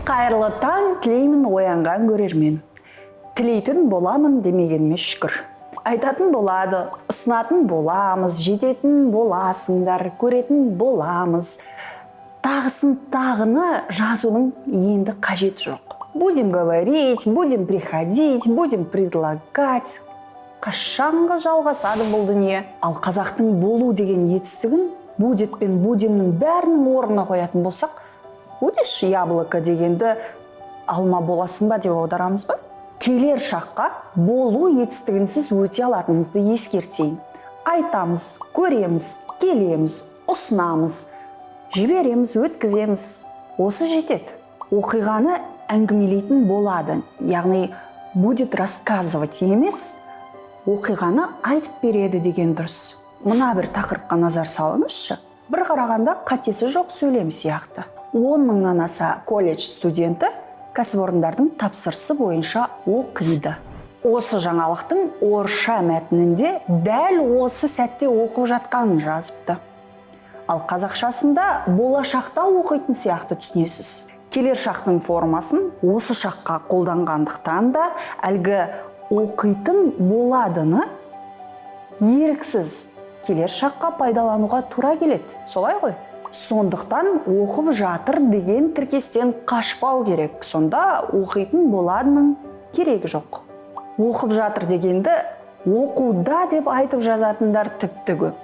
Қайырлы таң тілеймін оянған көрермен. Тілейтін боламын демегеніме шүкір. Айтатын болады, ұсынатын боламыз, жететін боласыңдар, көретін боламыз. Тағысын тағыны жазудың енді қажеті жоқ. Будем говорить, будем приходить, будем предлагать. Қашанғы жалғасады бұл дүние. Ал қазақтың болу деген етістігін будет пен будемнің бәрінің орнына қоятын болсақ, будешь яблоко дегенді алма боласың ба деп аударамыз ба? Келер шаққа болу етістігінсіз өте алатынымызды ескертейін. Айтамыз, көреміз, келеміз, ұсынамыз, жібереміз, өткіземіз. Осы жетеді. Оқиғаны әңгімелейтін болады. Яғни будет рассказывать емес, оқиғаны айтып береді деген дұрыс. Мына бір тақырыпқа назар салыңызшы. Бір қарағанда қатесі жоқ сөйлем сияқты. 10 мыңнан аса колледж студенті кәсіпорындардың тапсырысы бойынша оқиды. Осы жаңалықтың орысша мәтінінде дәл осы сәтте оқып жатқанын жазыпты. Ал қазақшасында болашақта оқитын сияқты түсінесіз. Келер шақтың формасын осы шаққа қолданғандықтан да әлгі оқитын боладыны еріксіз келер шаққа пайдалануға тура келеді. Солай ғой? Сондықтан оқып жатыр деген тіркестен қашпау керек. Сонда оқитын боладының керегі жоқ. Оқып жатыр дегенді оқуда деп айтып жазатындар тіпті көп.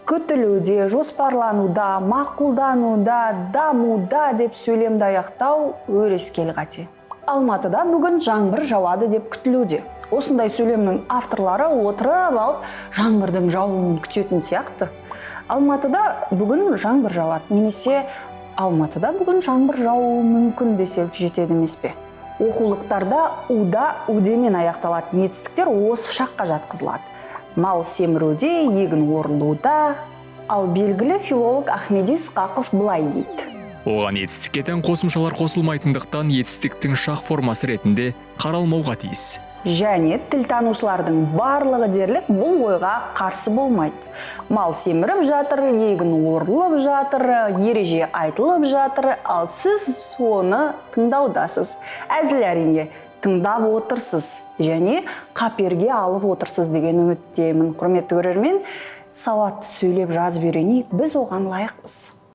Күтілуде, жоспарлануда, мақұлдануда, дамуда деп сөйлемді аяқтау өрескел қате. Алматыда бүгін жаңбыр жауады деп күтілуде. Осындай сөйлемнің авторлары отырып алып жаңбырдың жауынын күтетін сияқты. Алматыда бүгін жаңбыр жауады, немесе Алматыда бүгін жаңбыр жауы мүмкін десек жетеді емес пе? Оқулықтарда уда, удемен аяқталатын етістіктер осы шаққа жатқызылады. Мал семіруде, егін орылуда. Ал белгілі филолог Ахмеди Исқақов былай дейді. Оған етістікке тән қосымшалар қосылмайтындықтан етістіктің шақ формасы ретінде қаралмауға тиіс. Және тілтанушылардың барлығы дерлік бұл ойға қарсы болмайды. Мал семіріп жатыр, егін орылып жатыр, ереже айтылып жатыр, ал сіз оны тыңдаудасыз. Әзіл әрине, тыңдап отырсыз және қаперге алып отырсыз деген үміттемін. Құрметті көрермен, сауатты сөйлеп жазып үйренейік, біз оған лайықпыз.